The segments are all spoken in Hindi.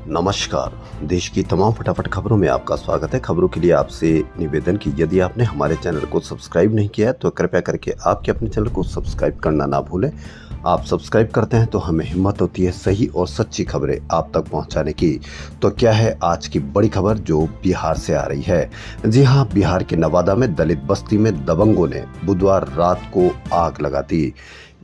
नमस्कार। देश की तमाम फटाफट खबरों में आपका स्वागत है। खबरों के लिए आपसे निवेदन कि यदि आपने हमारे चैनल को सब्सक्राइब नहीं किया है तो कृपया करके आपके अपने चैनल को सब्सक्राइब करना ना भूलें। आप सब्सक्राइब करते हैं तो हमें हिम्मत होती है सही और सच्ची खबरें आप तक पहुंचाने की। तो क्या है आज की बड़ी खबर जो बिहार से आ रही है। जी हाँ, बिहार के नवादा में दलित बस्ती में दबंगों ने बुधवार रात को आग लगा दी।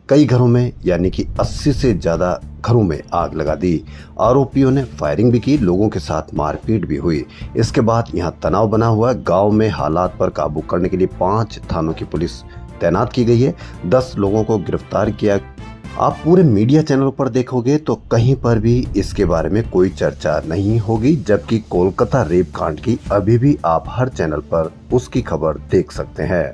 कई घरों में यानी कि 80 से ज्यादा घरों में आग लगा दी। आरोपियों ने फायरिंग भी की, लोगों के साथ मारपीट भी हुई। इसके बाद यहां तनाव बना हुआ। गांव में हालात पर काबू करने के लिए 5 थानों की पुलिस तैनात की गई है। 10 लोगों को गिरफ्तार किया। आप पूरे मीडिया चैनलों पर देखोगे तो कहीं पर भी इसके बारे में कोई चर्चा नहीं होगी, जबकि कोलकाता रेप कांड की अभी भी आप हर चैनल पर उसकी खबर देख सकते हैं।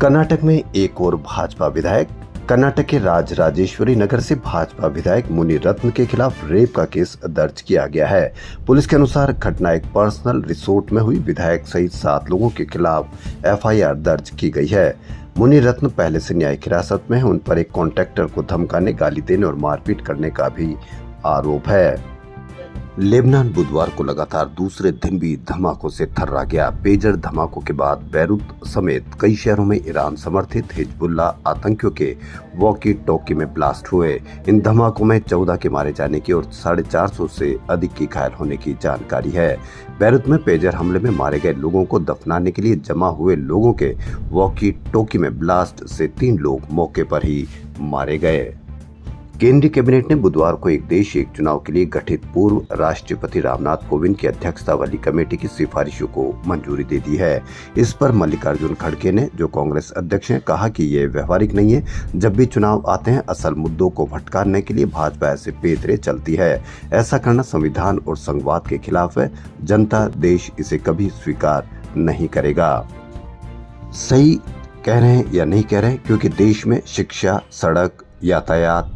कर्नाटक में एक और भाजपा विधायक। कर्नाटक के राजराजेश्वरी नगर से भाजपा विधायक मुनि रत्न के खिलाफ रेप का केस दर्ज किया गया है। पुलिस के अनुसार घटना एक पर्सनल रिसोर्ट में हुई। विधायक सहित 7 लोगों के खिलाफ एफआईआर दर्ज की गई है। मुनि रत्न पहले से न्यायिक हिरासत में है। उन पर एक कॉन्ट्रैक्टर को धमकाने, गाली देने और मारपीट करने का भी आरोप है। लेबनान बुधवार को लगातार दूसरे दिन भी धमाकों से थर्रा गया। पेजर धमाकों के बाद बैरूत समेत कई शहरों में ईरान समर्थित हिजबुल्लाह आतंकियों के वॉकी टॉकी में ब्लास्ट हुए। इन धमाकों में 14 के मारे जाने की और 450 से अधिक की घायल होने की जानकारी है। बैरूत में पेजर हमले में मारे गए लोगों को दफनाने के लिए जमा हुए लोगों के वॉकी टॉकी में ब्लास्ट से 3 लोग मौके पर ही मारे गए। केंद्रीय कैबिनेट ने बुधवार को एक देश एक चुनाव के लिए गठित पूर्व राष्ट्रपति रामनाथ कोविंद की अध्यक्षता वाली कमेटी की सिफारिशों को मंजूरी दे दी है। इस पर मल्लिकार्जुन खड़गे ने, जो कांग्रेस अध्यक्ष हैं, कहा कि ये व्यवहारिक नहीं है। जब भी चुनाव आते हैं असल मुद्दों को भटकाने के लिए भाजपा ऐसे पेतरे चलती है। ऐसा करना संविधान और संघवाद के खिलाफ है। जनता, देश इसे कभी स्वीकार नहीं करेगा। सही कह रहे हैं या नहीं कह रहे हैं, क्योंकि देश में शिक्षा, सड़क, यातायात,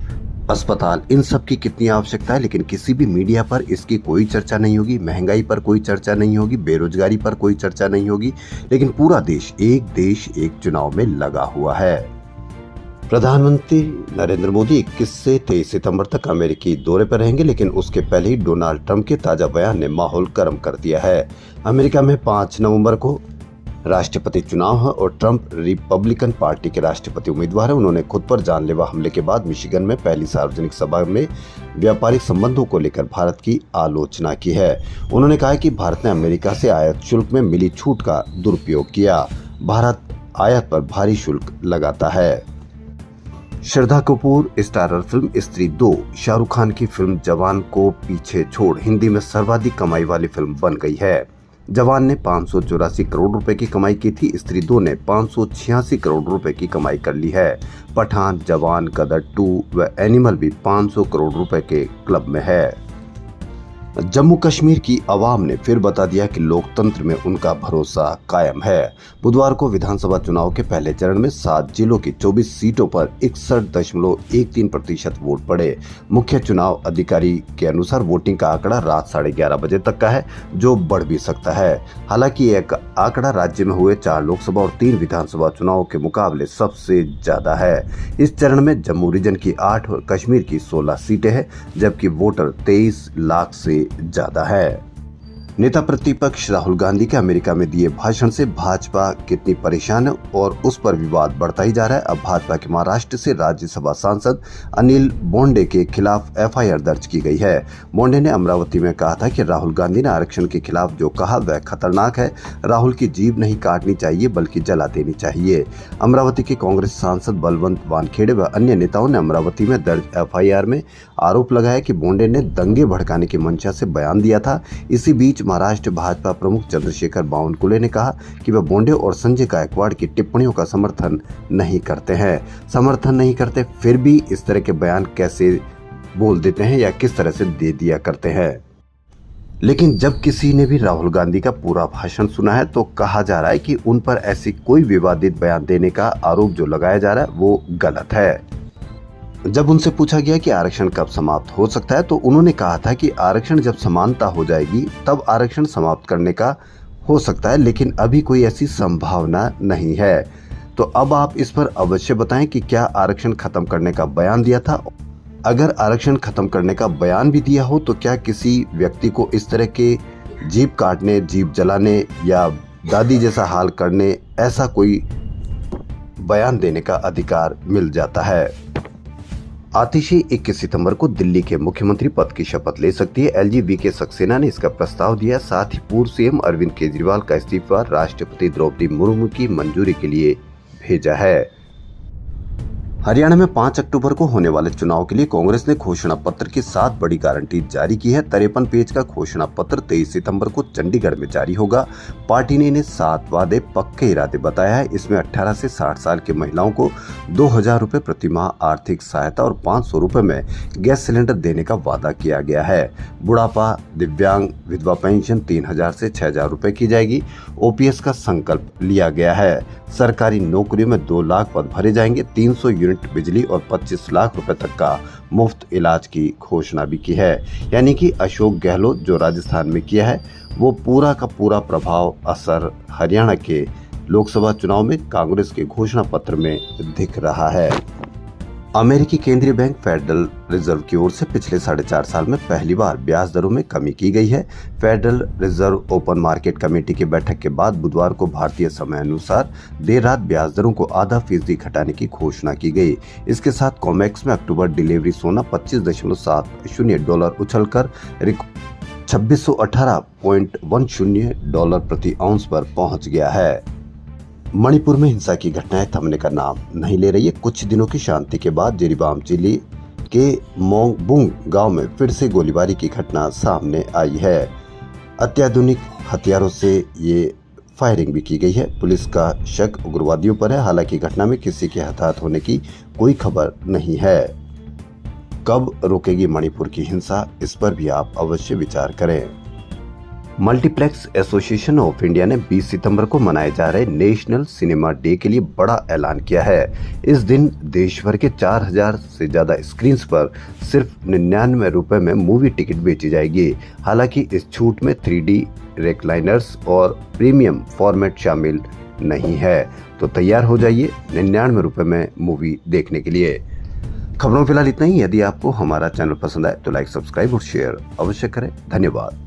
अस्पताल, इन सब की कितनी आवश्यकता है, लेकिन किसी भी मीडिया पर इसकी कोई चर्चा नहीं होगी। महंगाई पर कोई चर्चा नहीं होगी, बेरोजगारी पर कोई चर्चा नहीं होगी, लेकिन पूरा देश एक चुनाव में लगा हुआ है। प्रधानमंत्री नरेंद्र मोदी 21 से 23 सितंबर तक अमेरिकी दौरे पर रहेंगे, लेकिन उसके पहले ही डोनाल्ड ट्रंप के ताजा बयान ने माहौल गर्म कर दिया है। अमेरिका में 5 नवंबर को राष्ट्रपति चुनाव है और ट्रंप रिपब्लिकन पार्टी के राष्ट्रपति उम्मीदवार हैं। उन्होंने खुद पर जानलेवा हमले के बाद मिशिगन में पहली सार्वजनिक सभा में व्यापारिक संबंधों को लेकर भारत की आलोचना की है। उन्होंने कहा कि भारत ने अमेरिका से आयात शुल्क में मिली छूट का दुरुपयोग किया। भारत आयात पर भारी शुल्क लगाता है। श्रद्धा कपूर स्टारर फिल्म स्त्री 2 शाहरुख खान की फिल्म जवान को पीछे छोड़ हिंदी में सर्वाधिक कमाई वाली फिल्म बन गई है। जवान ने 584 करोड़ रुपए की कमाई की थी। स्त्री 2 ने 586 करोड़ रुपए की कमाई कर ली है। पठान, जवान, गदर 2 व एनिमल भी 500 करोड़ रुपए के क्लब में है। जम्मू कश्मीर की आवाम ने फिर बता दिया कि लोकतंत्र में उनका भरोसा कायम है। बुधवार को विधानसभा चुनाव के पहले चरण में 7 जिलों की 24 सीटों पर 61.13% वोट पड़े। मुख्य चुनाव अधिकारी के अनुसार वोटिंग का आंकड़ा रात 11:30 बजे तक का है, जो बढ़ भी सकता है। हालांकि एक आंकड़ा राज्य में हुए 4 लोकसभा और 3 विधानसभा चुनाव के मुकाबले सबसे ज्यादा है। इस चरण में जम्मू रीजन की 8 और कश्मीर की 16 सीटें हैं, जबकि वोटर 23 लाख से ज्यादा है। नेता प्रतिपक्ष राहुल गांधी के अमेरिका में दिए भाषण से भाजपा कितनी परेशान है और उस पर विवाद बढ़ता ही जा रहा है। अब भाजपा के महाराष्ट्र से राज्यसभा सांसद अनिल बोंडे के खिलाफ एफआईआर दर्ज की गई है। बोंडे ने अमरावती में कहा था कि राहुल गांधी ने आरक्षण के खिलाफ जो कहा वह खतरनाक है। राहुल की जीभ नहीं काटनी चाहिए बल्कि जला देनी चाहिए। अमरावती के कांग्रेस सांसद बलवंत वानखेड़े व अन्य नेताओं ने अमरावती में दर्ज एफआईआर में आरोप लगाया कि बोंडे ने दंगे भड़काने की मंशा से बयान दिया था। इसी बीच महाराष्ट्र भाजपा प्रमुख चंद्रशेखर बावनकुले ने कहा कि वह बोंडे और संजय गायकवाड़ की टिप्पणियों का समर्थन नहीं करते, फिर भी इस तरह के बयान कैसे बोल देते हैं या किस तरह से दे दिया करते हैं। लेकिन जब किसी ने भी राहुल गांधी का पूरा भाषण सुना है तो कहा जा रहा है कि उन पर ऐसी कोई विवादित बयान देने का आरोप जो लगाया जा रहा है वो गलत है। जब उनसे पूछा गया कि आरक्षण कब समाप्त हो सकता है तो उन्होंने कहा था कि आरक्षण जब समानता हो जाएगी तब आरक्षण समाप्त करने का हो सकता है, लेकिन अभी कोई ऐसी संभावना नहीं है। तो अब आप इस पर अवश्य बताएं कि क्या आरक्षण खत्म करने का बयान दिया था अगर आरक्षण खत्म करने का बयान भी दिया हो तो क्या किसी व्यक्ति को इस तरह के जीप काटने, जीप जलाने या दादी जैसा हाल करने ऐसा कोई बयान देने का अधिकार मिल जाता है। आतिशी 21 सितंबर को दिल्ली के मुख्यमंत्री पद की शपथ ले सकती है। एलजी वीके सक्सेना ने इसका प्रस्ताव दिया। साथ ही पूर्व सीएम अरविंद केजरीवाल का इस्तीफा राष्ट्रपति द्रौपदी मुर्मू की मंजूरी के लिए भेजा है। हरियाणा में 5 अक्टूबर को होने वाले चुनाव के लिए कांग्रेस ने घोषणा पत्र की 7 बड़ी गारंटी जारी की है। 53 पेज का घोषणा पत्र 23 सितंबर को चंडीगढ़ में जारी होगा। पार्टी ने इन्हें 7 वादे पक्के इरादे बताया है। इसमें 18 से 60 साल की महिलाओं को 2000 रुपए प्रति माह आर्थिक सहायता और 500 रुपए में गैस सिलेंडर देने का वादा किया गया है। बुढ़ापा, दिव्यांग, विधवा पेंशन 3000 से 6000 रुपए की जाएगी। ओपीएस का संकल्प लिया गया है। सरकारी नौकरियों में 2 लाख पद भरे जाएंगे। 300 यूनिट बिजली और 25 लाख रुपए तक का मुफ्त इलाज की घोषणा भी की है। यानी कि अशोक गहलोत जो राजस्थान में किया है वो पूरा का पूरा प्रभाव असर हरियाणा के लोकसभा चुनाव में कांग्रेस के घोषणा पत्र में दिख रहा है। अमेरिकी केंद्रीय बैंक फेडरल रिजर्व की ओर से पिछले 4.5 साल में पहली बार ब्याज दरों में कमी की गई है। Federal reserve open market committee की बैठक के बाद बुधवार को भारतीय समय अनुसार देर रात ब्याज दरों को .5% घटाने की घोषणा की गई। इसके साथ कॉमेक्स में अक्टूबर डिलीवरी सोना $25.70 उछलकर $2618.10 प्रति आउंस पर पहुंच गया है। मणिपुर में हिंसा की घटनाएं थमने का नाम नहीं ले रही है। कुछ दिनों की शांति के बाद जिरीबाम जिले के मोंगबुंग गांव में फिर से गोलीबारी की घटना सामने आई है। अत्याधुनिक हथियारों से ये फायरिंग भी की गई है। पुलिस का शक उग्रवादियों पर है। हालांकि घटना में किसी के हताहत होने की कोई खबर नहीं है। कब रोकेगी मणिपुर की हिंसा, इस पर भी आप अवश्य विचार करें। मल्टीप्लेक्स एसोसिएशन ऑफ इंडिया ने 20 सितंबर को मनाए जा रहे नेशनल सिनेमा डे के लिए बड़ा ऐलान किया है। इस दिन देश भर के 4000 से ज्यादा स्क्रीन्स पर सिर्फ 99 रुपए में मूवी टिकट बेची जाएगी। हालांकि इस छूट में 3D रेक्लाइनर्स और प्रीमियम फॉर्मेट शामिल नहीं है। तो तैयार हो जाइए 99 रुपए में मूवी देखने के लिए। खबरों फिलहाल इतना ही। यदि आपको हमारा चैनल पसंद आए तो लाइक, सब्सक्राइब और शेयर अवश्य करें। धन्यवाद।